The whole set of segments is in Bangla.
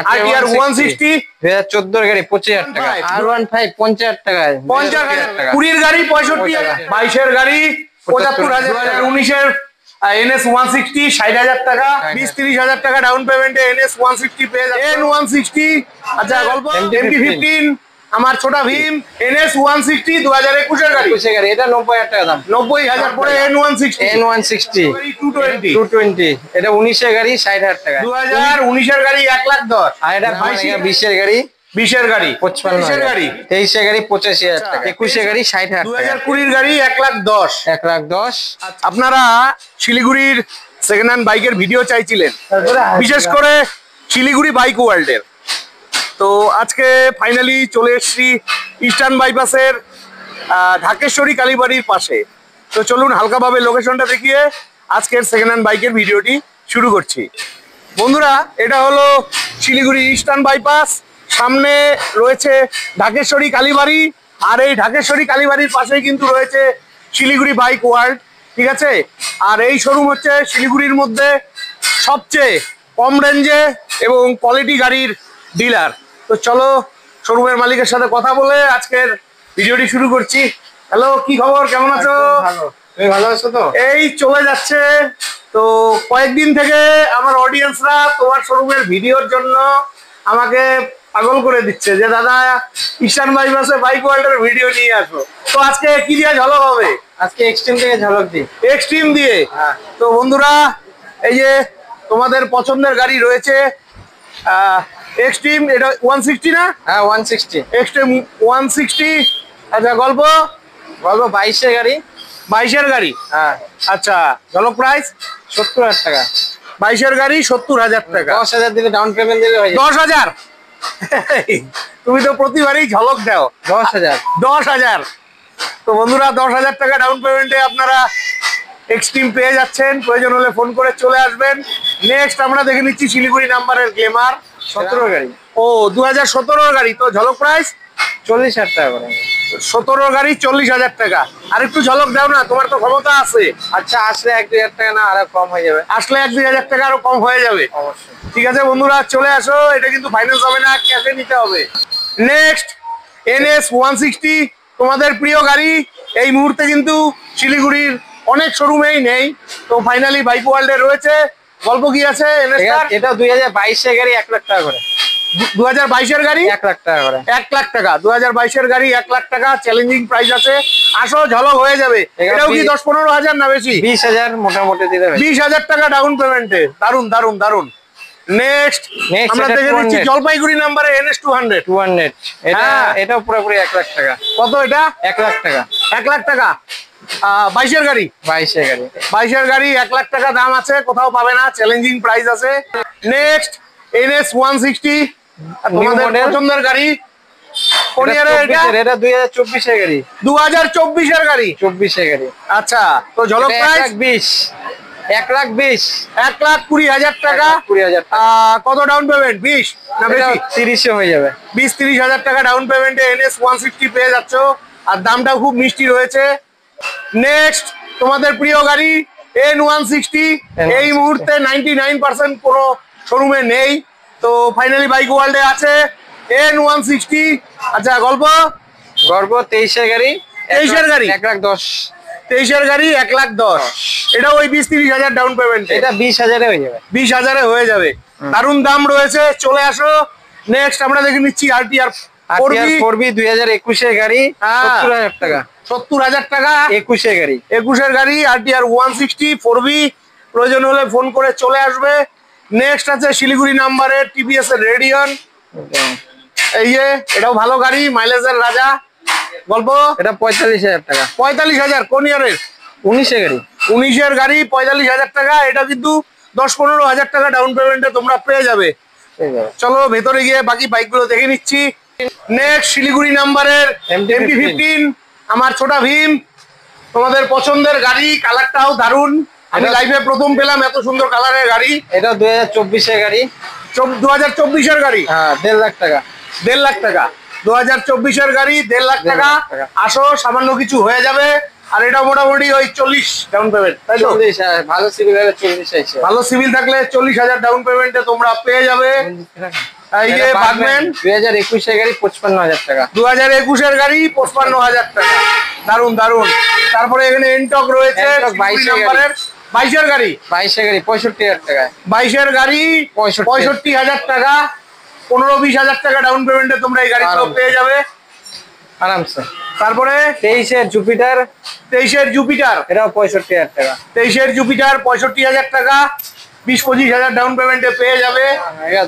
RTR 160 2014 এর গাড়ি 25,000 টাকা। R15 50,000 টাকায়, 50,000 টাকা। 20 এর গাড়ি 65,000, 22 এর গাড়ি 75,000, 2019 এর NS 160 60,000 টাকা, 20-30,000 টাকা ডাউন পেমেন্টে NS 160 পেয়ে যাচ্ছে। N160 আচ্ছা গল্প MT-15 আমার ছোটা ভীম NS 160 2021 এর গাড়ি, 21 এর গাড়ি, এটা 90,000 টাকা দাম। 90,000 পরে N160 220 এটা 19 এর গাড়ি 60,000 টাকা। 2019 এর গাড়ি 1,10,000, আর এটা 20 এর গাড়ি 20 এর গাড়ি 55,000 এর গাড়ি, 23 এর গাড়ি 85,000 টাকা, 21 এর গাড়ি 60,000 টাকা, 2020 এর গাড়ি 1,10,000। 1,10,000। আপনারা শিলিগুড়ির সেকেন্ড হ্যান্ড বাইকের ভিডিও চাইছিলেন, বিশেষ করে শিলিগুড়ি বাইক ওয়ার্ল্ডের। তো আজকে ফাইনালি চলে এসেছি ইস্টার্ন বাইপাসের ঢাকেশ্বরী কালীবাড়ির পাশে। তো চলুন হালকাভাবে লোকেশনটা দেখিয়ে আজকের সেকেন্ড হ্যান্ড বাইকের ভিডিওটি শুরু করছি। বন্ধুরা, এটা হলো শিলিগুড়ি ইস্টার্ন বাইপাস, সামনে রয়েছে ঢাকেশ্বরী কালীবাড়ি, আর এই ঢাকেশ্বরী কালীবাড়ির পাশেই কিন্তু রয়েছে শিলিগুড়ি বাইক ওয়ার্ল্ড, ঠিক আছে। আর এই শোরুম হচ্ছে শিলিগুড়ির মধ্যে সবচেয়ে কম রেঞ্জে এবং কোয়ালিটি গাড়ির ডিলার। তো চলো শোরুমের মালিকের সাথে কথা বলে আজকের ভিডিওটি শুরু করছি। হ্যালো, কি খবর, কেমন আছো? ভালো, তুমি ভালো আছো তো? এই চলে যাচ্ছে। তো কয়েকদিন থেকে আমার অডিয়েন্সরা তোমার শোরুমের ভিডিওর জন্য আমাকে পাগল করে দিচ্ছে যে দাদা ইস্টার্ন বাইপাসে বাইক ওয়ার্ল্ডের ভিডিও নিয়ে আসো। তো আজকে কি দিয়ে ঝলক হবে? আজকে এক্সট্রিম থেকে ঝলক দিই। এক্সট্রিম দিয়ে? তো বন্ধুরা, এই যে তোমাদের পছন্দের গাড়ি রয়েছে এক্সট্রিম, এটা 160 না? হ্যাঁ 160, এক্সট্রিম 160। আচ্ছা গল্প 22 এর গাড়ি, 22 এর গাড়ি। হ্যাঁ আচ্ছা ঝলক প্রাইস 70,000 টাকা। 22 এর গাড়ি 70,000 টাকা। 10,000 দিলে ডাউন পেমেন্ট দিলে হয়ে যাবে। 10,000? তুমি তো প্রতিবারই ঝলক দাও। 10,000। 10,000। তো বন্ধুরা 10,000 টাকা ডাউন পেমেন্টে আপনারা এক্সট্রিম পেয়ে যাচ্ছেন। প্রয়োজন হলে ফোন করে চলে আসবেন। নেক্সট আমরা দেখে নিচ্ছি শিলিগুড়ি নাম্বারের গ্লেমার 17 গাড়ি। ও 2017 গাড়ি। তো ঝলক প্রাইস 40,000 টাকা করে। 17 গাড়ি 40,000 টাকা। আর একটু ঝলক দাও না, তোমার তো ক্ষমতা আছে। আচ্ছা আসলে 1-2,000 টাকা না আরো কম হয়ে যাবে। আসলে 1-2,000 টাকা আরো কম হয়ে যাবে। অবশ্যই। ঠিক আছে বন্ধুরা, চলে আসো। এটা কিন্তু ফাইন্যান্স হবে না, ক্যাশে নিতে হবে। নেক্সট NS 160 তোমাদের প্রিয় গাড়ি। এই মুহূর্তে কিন্তু শিলিগুড়ির অনেক শোরুমেই নেই। তো ফাইনালি বাইক ওয়ার্ল্ডে রয়েছে। গল্প কি আছে? এটা 2022 এর গাড়ি 1 লাখ টাকা করে। 2022 এর গাড়ি 1 লাখ টাকা করে। 1 লাখ টাকা। 2022 এর গাড়ি 1 লাখ টাকা। চ্যালেঞ্জিং প্রাইস আছে, আসো ঝলক হয়ে যাবে। এটাও কি 10-15 হাজার না বেশি? 20,000 মোটামুটি দিলে 20,000 টাকা ডাউন পেমেন্টে। দারুন দারুন দারুন। নেক্সট আমরা দেখে নিচ্ছি জলপাইগুড়ি নাম্বারে NS 200। এটা পুরোপুরি 1 লাখ টাকা। কত এটা? 1 লাখ টাকা। 1 লাখ টাকা। 22 এর গাড়ি? 22 এর গাড়ি। 22 এর গাড়ি 1 লাখ টাকা দাম আছে, কোথাও পাবে না, চ্যালেঞ্জিং প্রাইস আছে। নেক্সট NS 160 তোমাদের পছন্দের গাড়ি। কোন ইয়ারের এটা? এটা 2024 এর গাড়ি। 2024 এর গাড়ি? 24 এর গাড়ি। আচ্ছা, তো ঝলক প্রাইস 1,20,000 টাকা। 20,000 কত ডাউন পেমেন্ট? 20 না বেশি? 30 হয়ে যাবে। 20-30,000 টাকা ডাউন পেমেন্টে NS 160 পেয়ে যাচ্ছ। আর দামটাও খুব মিষ্টি রয়েছে। নেক্সট তোমাদের প্রিয় গাড়ি N160। এই মুহূর্তে 99% কোনো শোরুমে নেই। তো ফাইনালি বাইক ওয়ার্ল্ডে আছে N160। আচ্ছা গল্প 23 এর গাড়ি। 23 এর গাড়ি 1,10,000। 23 এর গাড়ি 1,10,000। এটা ওই 20-30,000 ডাউন পেমেন্ট। এটা 20,000 এ হয়ে যাবে। 20,000 এ হয়ে যাবে। দারুন দাম রয়েছে, চলে আসো। নেক্সট আমরা দেখে নিচ্ছি RTR 4B 2021 এর গাড়ি 70,000 টাকা। 70,000 টাকা। 21 এর গাড়ি। 21 এর গাড়ি RTR 160 4B। প্রয়োজন হলে ফোন করে চলে আসবে। নেক্সট আছে শিলিগুড়ি নাম্বারের TVS এর রেডিয়ন। এই যে এটাও ভালো গাড়ি, মাইলেজের রাজা। গল্প এটা 45,000 টাকা। 45,000 কোন ইয়ারের? 19 এর গাড়ি। 19 এর গাড়ি 45,000 টাকা। এটা কিন্তু 10-15,000 টাকা ডাউন পেমেন্টে তোমরা পেয়ে যাবে। চলো ভেতরে গিয়ে বাকি বাইকগুলো দেখে নিচ্ছি। নেক্সট শিলিগুড়ি নাম্বারের MT-15 আমার ছোটা ভীম, তোমাদের পছন্দের গাড়ি। কালারটাও দারুন, আমি লাইভে প্রথম পেলাম এত সুন্দর কালারের গাড়ি। এটা 2024 এর গাড়ি। 2024 এর গাড়ি? হ্যাঁ 1.5 লাখ টাকা। 1.5 লাখ টাকা। 2024 এর গাড়ি 1.5 লাখ টাকা। আসো, সামান্য কিছু হয়ে যাবে। আর এটা মোটামুটি ওই 40 ডাউন পেমেন্ট, তাই তো? 40, ভালো সিভিল হলে 40 আছে। ভালো সিভিল থাকলে 40,000 ডাউন পেমেন্টে তোমরা পেয়ে যাবে এই যে বাগম্যান। 2021 এর গাড়ি 55,000 টাকা। 2021 এর গাড়ি 55,000 টাকা, দারুন দারুন। তারপরে এখানে এনটক রয়েছে 22 নাম্বারের, 22 এর গাড়ি, 22 এর গাড়ি 65,000 টাকা। 22 এর গাড়ি 65,000 টাকা, 15-20,000 টাকা ডাউন পেমেন্টে তোমরা এই গাড়িগুলো পেয়ে যাবে আরামসে। তারপরে 23 এর জুপিটার, 23 এর জুপিটার, এটাও 65,000 টাকা। 23 এর জুপিটার 65,000 টাকা, 20-25,000 ডাউন পেমেন্টে পেয়ে যাবে।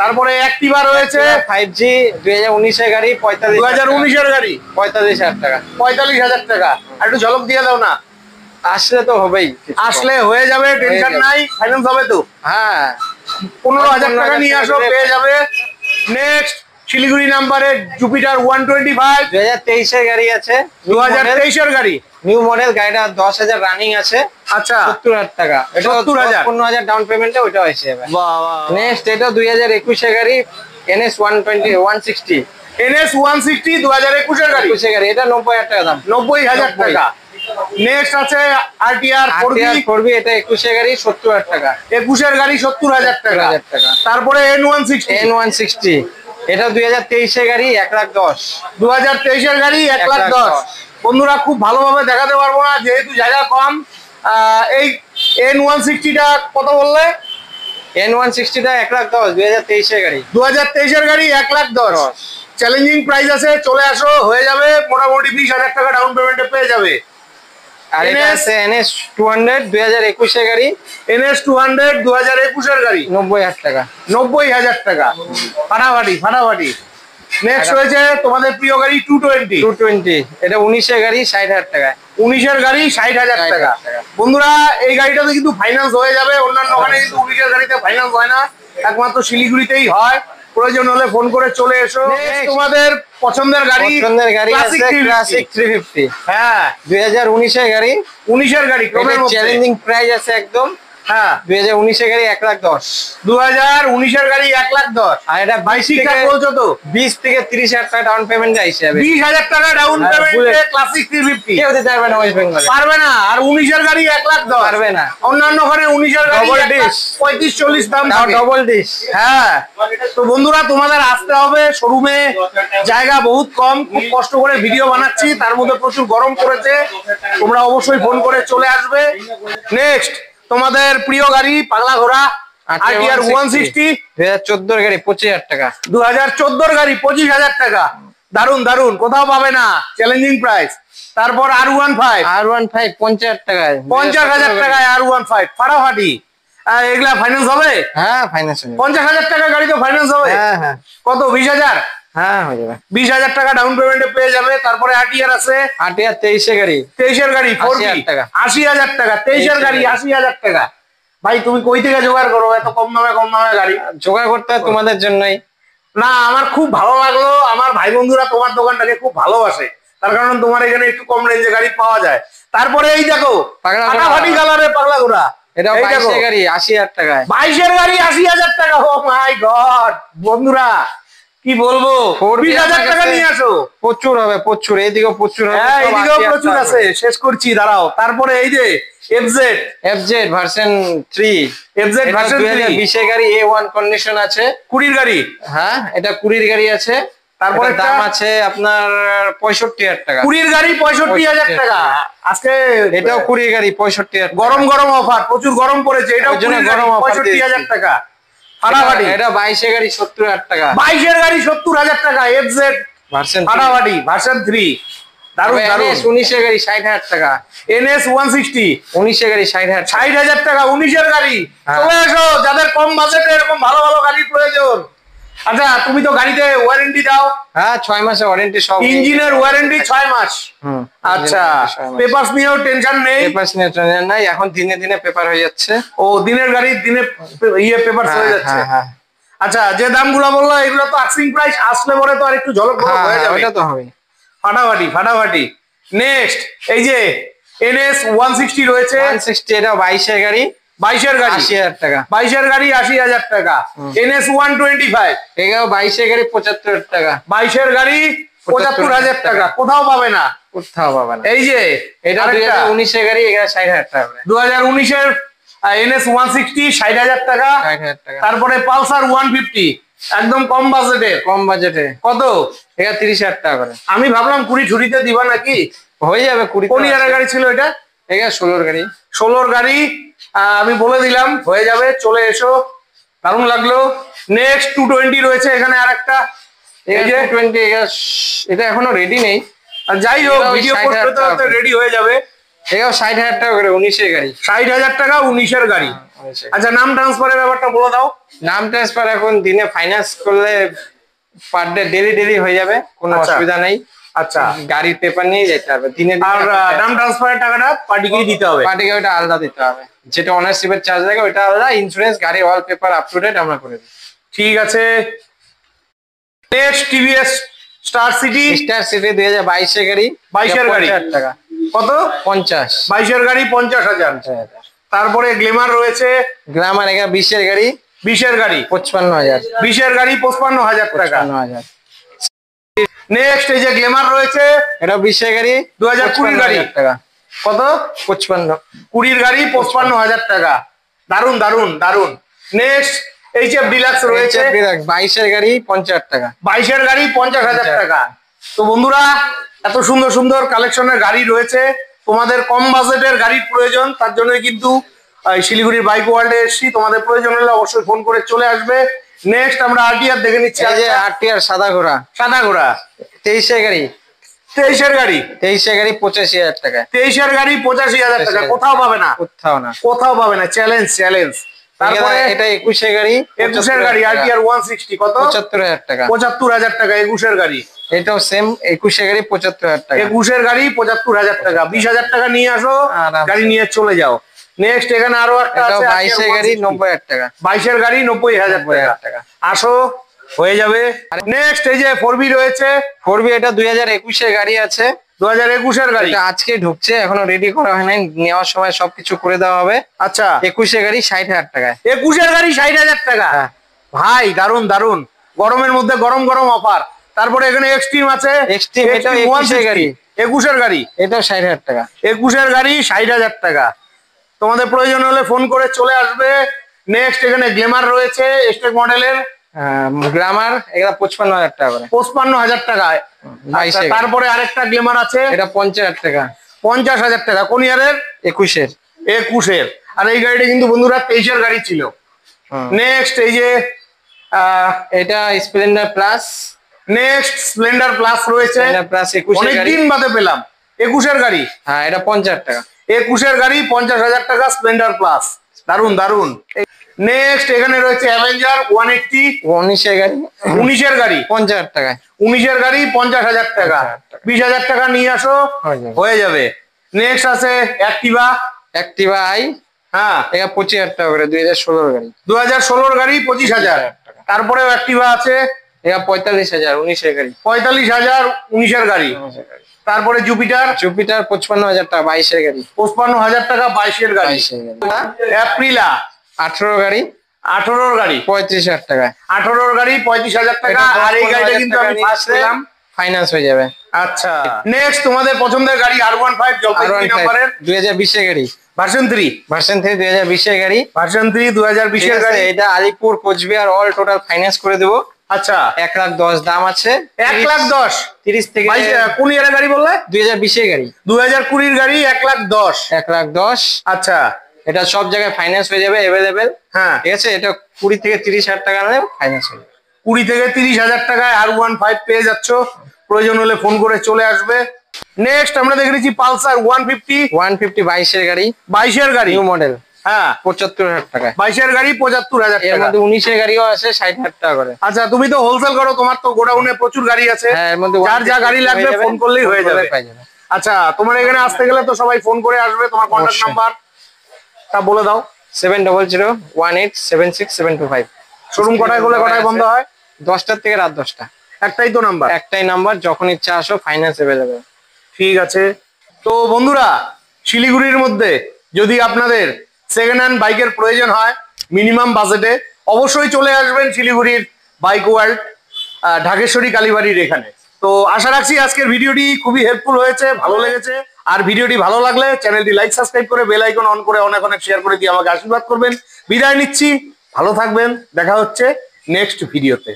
তারপরে অ্যাক্টিভা রয়েছে 5G 2019 এর গাড়ি 45,000 2019 এর গাড়ি 45,000 টাকা। 45,000 টাকা। আর একটু ঝলক দিয়ে দাও না। আসলে তো হবেই, আসলে হয়ে যাবে, টেনশন নাই, ফাইন্যান্স হবে তো। হ্যাঁ 15,000 টাকা নিয়ে আসো, পেয়ে যাবে। নেক্সট শিলিগুড়ি নাম্বারের জুপিটার 125 2023 এর গাড়ি আছে, 2023 এর গাড়ি, নিউ মডেল। গাড়িটা 10,000 রানিং আছে। আচ্ছা 70,000 টাকা। এটা 70,000 15,000 ডাউন পেমেন্টে ওটা হয়েছে। বাহ বাহ। নেক্সট এটা 2021 এর গাড়ি NS 160 NS 160 2021 এর গাড়ি, 21 এর গাড়ি, এটা 90,000 টাকা দাম। 90,000 টাকা। নেক্সট আছে RTR 4B, 4B, এটা 21 এর গাড়ি 70,000 টাকা। 21 এর গাড়ি 70,000 টাকা। 70,000 টাকা। তারপরে N160, N160 এটা 2023 এর গাড়ি 1,10,000। 2023 এর গাড়ি 1,10,000। বন্ধুরা খুব ভালোভাবে দেখাতে পারবো না যেহেতু জায়গা কম। এই N160 টা কত বললে? N160 টা 1,10,000, 2023 এর গাড়ি। 2023 এর গাড়ি 1,10,000। চ্যালেঞ্জিং প্রাইস আছে, চলে আসো, হয়ে যাবে। মোটামুটি 20,000 টাকা ডাউন পেমেন্টে পেয়ে যাবে। আর এটা আছে NS 200 2021 এর গাড়ি, NS 200 2021 এর গাড়ি 90,000 টাকা। 90,000 টাকা, ফাটাফাটি ফাটাফাটি। নেক্সট রয়েছে তোমাদের প্রিয় গাড়ি 220, 220 এটা 19 এর গাড়ি 60,000 টাকা। 19 এর গাড়ি 60,000 টাকা। বন্ধুরা এই গাড়িটাতে কিন্তু ফাইন্যান্স হয়ে যাবে, অন্যান্য ওখানে কিন্তু 19 এর গাড়িতে ফাইন্যান্স হয় না, একমাত্র শিলিগুড়িতেই হয়। প্রয়োজন হলে ফোন করে চলে এসো। তোমাদের পছন্দের গাড়ি আছে ক্লাসিক 350। হ্যাঁ 2019 এর গাড়ি, 19 এর গাড়ি ক্রমের মধ্যে চ্যালেঞ্জিং প্রাইস আছে একদম। হ্যাঁ 2019 এর গাড়ি 1,10,000। 2019 এর গাড়ি 1,10,000। আর এটা 22 ঠিকঠাক বলছো তো? 20 থেকে 30,000 টাকা ডাউন পেমেন্ট আইছে। 20,000 টাকা ডাউন পেমেন্টে ক্লাসিক 350 কেউ দিতে পারবে না ওয়েস্ট বেঙ্গলে, পারবে না। আর 19 এর গাড়ি 1,10,000 পারবে না। অন্যান্য ওখানে 19 এর গাড়ি Double dish। 35-40 দাম তাও থাকে। Double dish. হ্যাঁ তো বন্ধুরা তোমাদের আসতে হবে শোরুমে, জায়গা বহুত কম, খুব কষ্ট করে ভিডিও বানাচ্ছি, তার মধ্যে প্রচুর গরম পড়েছে। তোমরা অবশ্যই ফোন করে চলে আসবে। নেক্সট তোমাদের প্রিয় গাড়ি পাগলা ঘোড়া RTR 160 2014 এর গাড়ি 25,000 টাকা। 2014 এর গাড়ি 25,000 টাকা, দারুন দারুন, কোথাও পাবে না, চ্যালেঞ্জিং প্রাইস। তারপর R15 R15 50,000 টাকায়, 50,000 টাকায় R15 ফাটাফাটি। এগুলা ফাইন্যান্স হবে? হ্যাঁ ফাইন্যান্স হবে। 50,000 টাকা গাড়ি তো ফাইন্যান্স হবে। হ্যাঁ হ্যাঁ কত? 20,000? হ্যাঁ হয়ে যাবে। 20,000 টাকা ডাউন পেমেন্টে পেয়ে যাবে। তারপরে RTR আছে RTR 23 এর গাড়ি, 23 এর গাড়ি 4B 80,000 টাকা। 80,000 টাকা। 23 এর গাড়ি 80,000 টাকা। ভাই তুমি কই থেকে জোগাড় করো এত কম দামে গাড়ি? জোগাড় করতে হয় তোমাদের জন্যই। না আমার খুব ভালো লাগলো, আমার ভাই বন্ধুরা তোমার দোকানটাকে খুব ভালোবাসে, তার কারণ তোমার এখানে একটু কম রেঞ্জে গাড়ি পাওয়া যায়। তারপরে এই দেখো ফাটাফাটি কালারে পাগলা ঘোড়া, এটা 22 এর গাড়ি 80,000 টাকায়। 22 এর গাড়ি 80,000 টাকা। ও মাই গড বন্ধুরা কি বলবো, 20,000 টাকা নিয়ে আসো। প্রচুর হবে, প্রচুর, এইদিকেও প্রচুর হবে। হ্যাঁ এইদিকেও প্রচুর আছে, শেষ করছি দাঁড়াও। তারপরে এই যে FZ ভার্সন 3, FZ ভার্সন 2020 এর গাড়ি, A1 কন্ডিশন আছে। 20 গাড়ি, হ্যাঁ এটা 20 গাড়ি আছে। তারপরে দাম আছে আপনার 65,000 টাকা। 20 গাড়ি 65,000 টাকা। আজকে এটাও 20 গাড়ি 65,000। গরম গরম অফার, প্রচুর গরম পড়েছে, এটাও গরম অফার 65,000 টাকা ফাটাফাটি। এটা 22 এর গাড়ি 70,000 টাকা। 22 এর গাড়ি 70,000 টাকা। FZ ভার্সন ফাটাফাটি ভার্সন 3, দারুন দারুন। 19 এর গাড়ি 60,000 টাকা। NS 160 19 এর গাড়ি 60,000 60,000 টাকা। 19 এর গাড়ি, চলে এসো যাদের কম বাজেটে এরকম ভালো ভালো গাড়ির প্রয়োজন। আচ্ছা তুমি তো গাড়িতে ওয়ারেন্টি দাও? হ্যাঁ 6 মাসের ওয়ারেন্টি সব। ইঞ্জিনের ওয়ারেন্টি 6 মাস। আচ্ছা পেপারস নিয়েও টেনশন নেই? পেপারস নিয়ে টেনশন নাই, এখন দিনে দিনে পেপার হয়ে যাচ্ছে। ও দিনের গাড়ি দিনে পেপারস হয়ে যাচ্ছে। হ্যাঁ আচ্ছা যে দামগুলো বললো এগুলো তো আস্কিং প্রাইস, আসলে পরে তো আর একটু ঝলক হয়ে যাবে। ওটা তো হবে ফাটাফাটি ফাটাফাটি। নেক্সট এই যে NS 160 রয়েছে। 160 এটা 22 এর গাড়ি, 22 এর গাড়ি 80,000 টাকা। 22 এর গাড়ি 80,000 টাকা। NS 125 এটাও 22 এর গাড়ি 75,000 টাকা। 22 এর গাড়ি 75,000 টাকা, কোথাও পাবে না। কোথাও পাবে না। এই যে এটা 2019 এর গাড়ি, এটা 60,000 টাকা করে। 2019 NS 160 60,000 টাকা। 60,000 টাকা। তারপরে পালসার 150 একদম কম বাজেটের। কম বাজেটে কত? এটা 30,000 টাকা করে। আমি ভাবলাম 20 ঝুড়িতে দিবা নাকি। হয়ে যাবে 20। কোন ইয়ারের গাড়ি ছিল এটা? এটা 16 গাড়ি। 16 গাড়ি। আমি বলে দিলাম হয়ে যাবে, চলে এসো। দারুণ লাগলো। নেক্সট 220 রয়েছে এখানে আরেকটা। এই যে 220, এটা এখনো রেডি নেই। আর যাই হোক ভিডিও পোস্ট করতে করতে রেডি হয়ে যাবে। এটাও 60,000 টাকা করে, 19 এর গাড়ি। 60,000 টাকা 19 এর গাড়ি। আচ্ছা নাম ট্রান্সফারের ব্যাপারটা বলে দাও। নাম ট্রান্সফার এখন দিনে ফাইন্যান্স করলে পার ডে ডেলি হয়ে যাবে, কোনো অসুবিধা নেই। আচ্ছা গাড়ির পেপার নিয়ে যেতে হবে দিনে। আর নাম ট্রান্সফারের টাকাটা পার্টিকেই দিতে হবে। পার্টিকে ওটা আলাদা দিতে হবে, যেটা অনারশিপের চার্জ লাগে ওটা আলাদা। ইন্স্যুরেন্স, গাড়ির all paper up to date আমরা করে দিই। ঠিক আছে। Next TVS star city. Star city 2022 এর গাড়ি। 22 এর গাড়ি। 50,000 টাকা। কত? 50। 22 এর গাড়ি 50,000। তারপরে গ্ল্যামার রয়েছে। গ্ল্যামার এটা 20 এর গাড়ি। 20 এর গাড়ি 55,000। 20 এর গাড়ি 55,000 টাকা। 55,000। নেক্সট এই যে গ্ল্যামার রয়েছে, এটা 20 এর গাড়ি। 2020 গাড়ি। টাকা। কত? 55। 20 গাড়ি 55,000 টাকা। দারুন দারুন দারুন। নেক্সট এইচএফ ডিলাক্স রয়েছে 22 এর গাড়ি 50,000 টাকা। 22 এর গাড়ি 50,000 টাকা। তো বন্ধুরা এত সুন্দর সুন্দর কালেকশনের গাড়ি রয়েছে। তোমাদের কম বাজেটের গাড়ির প্রয়োজন, তার জন্য কিন্তু শিলিগুড়ির বাইক ওয়ার্ল্ডে এসেছি। তোমাদের প্রয়োজন হলে অবশ্যই ফোন করে চলে আসবে। নেক্সট আমরা আরটিআর দেখে নিচ্ছি। এই যে আরটিআর সাদা ঘোড়া। সাদা ঘোড়া 23 এর গাড়ি। 23 এর গাড়ি। 23 এর গাড়ি 85,000 টাকা। 23 এর গাড়ি 85,000 টাকা। কোথাও পাবে না। কোথাও না। কোথাও পাবে না। Challenge challenge. তারপরে এটা 21 এর গাড়ি। 21 এর গাড়ি আরটিআর 160 কত? 75,000 টাকা। 75,000 টাকা 21 এর গাড়ি। এটাও সেম 21 এর গাড়ি 75,000 টাকা। 21 এর গাড়ি 75,000 টাকা। 20,000 টাকা নিয়ে আসো, গাড়ি নিয়ে চলে যাও। নেক্সট এখানে আরো একটা আছে 22 এর গাড়ি 90,000 টাকা। 22 এর গাড়ি 90,000 টাকা। আসো হয়ে যাবে। নেক্সট এই যে 4B রয়েছে। 4B এটা 2021 এর গাড়ি আছে। 2021 এর গাড়ি। এটা আজকে ঢুকছে, এখনো রেডি করা হয় নাই। নেওয়ার সময় সবকিছু করে দেওয়া হবে। আচ্ছা 21 এর গাড়ি 60,000 টাকা। 21 এর গাড়ি 60,000 টাকা। ভাই দারুন দারুন। গরমের মধ্যে গরম গরম অফার। তারপরে এখানে এক্সট্রিম আছে। এক্সট্রিম এটা 21 এর গাড়ি। 21 এর গাড়ি। এটাও 60,000 টাকা। 21 এর গাড়ি 60,000 টাকা। তোমাদের প্রয়োজন হলে ফোন করে চলে আসবে। নেক্সট এখানে গ্ল্যামার রয়েছে স্টেক মডেলের। গ্ল্যামার এটা 55,000 টাকা করে। 55,000 টাকায়। আচ্ছা, তারপরে আরেকটা গ্ল্যামার আছে। এটা 50,000 টাকা। 50,000 টাকা। কোন ইয়ারের? 21 এর। 21 এর। আর এই গাড়িটা কিন্তু বন্ধুরা 23 এর গাড়ি ছিল। নেক্সট এই যে এটা Splendor plus. Next Splendor plus রয়েছে। স্প্লেন্ডার প্লাস 21 এর গাড়ি। অনেকদিন বাদে পেলাম। 21 এর গাড়ি। হ্যাঁ এটা 50,000 টাকা। 21 এর গাড়ি 50,000 টাকা স্প্লেন্ডার প্লাস। দারুন দারুন। নেক্সট এখানে রয়েছে অ্যাভেঞ্জার 180। 19 এর গাড়ি। 19 এর গাড়ি 50,000 টাকা। 19 এর গাড়ি 50,000 টাকা। 20,000 টাকা নিয়ে আসো হয়ে যাবে। নেক্সট আছে অ্যাক্টিভা। অ্যাক্টিভা আই। হ্যাঁ এটা 25,000 টাকা করে। 2016 এর গাড়ি। 2016 এর গাড়ি 25,000। তারপরেও অ্যাক্টিভা আছে। এটা 45,000 19 এর গাড়ি। 45,000 19 এর গাড়ি। তারপরে জুপিটার। জুপিটার 55,000 টাকা 22 এর গাড়ি। 55,000 টাকা 22 এর গাড়ি। অ্যাপ্রিলা 18 গাড়ি। 18 এর গাড়ি 35,000 টাকা। 18 এর গাড়ি 35,000 টাকা। আর এই গাড়িটা কিন্তু আমি ফার্স্ট পেলাম। ফাইন্যান্স হয়ে যাবে। আচ্ছা নেক্সট তোমাদের পছন্দের গাড়ি R15 জলপাইগুড়ি নাম্বারের 2020 এর গাড়ি। ভার্সন 3। ভার্সন 3 2020 এর গাড়ি। ভার্সন 3 2020 এর গাড়ি। এটা Alipur Coochbehar all total finance করে দেবো। আচ্ছা 1,10,000 দাম আছে। 1,10,000 30 থেকে। কোন ইয়ারের গাড়ি বললে? 2020 এর গাড়ি। 2020 এর গাড়ি 1,10,000। 1,10,000। আচ্ছা এটা সব জায়গায় ফাইন্যান্স হয়ে যাবে अवेलेबल। হ্যাঁ ঠিক আছে। এটা 20 থেকে 30,000 টাকা নিলে ফাইন্যান্স হয়ে যাবে। 20 থেকে 30,000 টাকায় R15 পেয়ে যাচ্ছ। প্রয়োজন হলে ফোন করে চলে আসবে। নেক্সট আমরা দেখে নিচ্ছি পালসার 150। 150 22 এর গাড়ি। 22 এর গাড়ি নিউ মডেল। হ্যাঁ 75,000 টাকা। 22 এর গাড়ি 75,000 এর টাকা। মধ্যে 19 এর গাড়িও আছে 60,000 টাকা করে। আচ্ছা তুমি তো হোলসেল করো, তোমার তো গোডাউনে প্রচুর গাড়ি আছে। হ্যাঁ এর মধ্যে যার যা গাড়ি লাগবে ফোন করলেই হয়ে যাবে। আচ্ছা তোমার এখানে আসতে গেলে তো সবাই ফোন করে আসবে। তোমার কন্টাক্ট নাম্বার তা বলে দাও। 7001876725। শোরুম কটায় খোলে কটায় বন্ধ হয়? 10টা থেকে রাত 10টা। একটাই তো নাম্বার? একটাই নাম্বার, যখন ইচ্ছা আসো, ফাইন্যান্স अवेलेबल। ঠিক আছে। তো বন্ধুরা শিলিগুড়ির মধ্যে যদি আপনাদের সেকেন্ড হ্যান্ড বাইকের প্রয়োজন হয় মিনিমাম বাজেটে, অবশ্যই চলে আসবেন শিলিগুড়ির বাইক ওয়ার্ল্ড ঢাকেশ্বরী কালীবাড়ির এখানে। তো আশা রাখছি আজকের ভিডিওটি খুবই হেল্পফুল হয়েছে, ভালো লেগেছে। আর ভিডিওটি ভালো লাগলে চ্যানেলটি লাইক সাবস্ক্রাইব করে বেল আইকন অন করে অনেক অনেক শেয়ার করে দিয়ে আমাকে আশীর্বাদ করবেন। বিদায় নিচ্ছি, ভালো থাকবেন, দেখা হচ্ছে নেক্সট ভিডিওতে।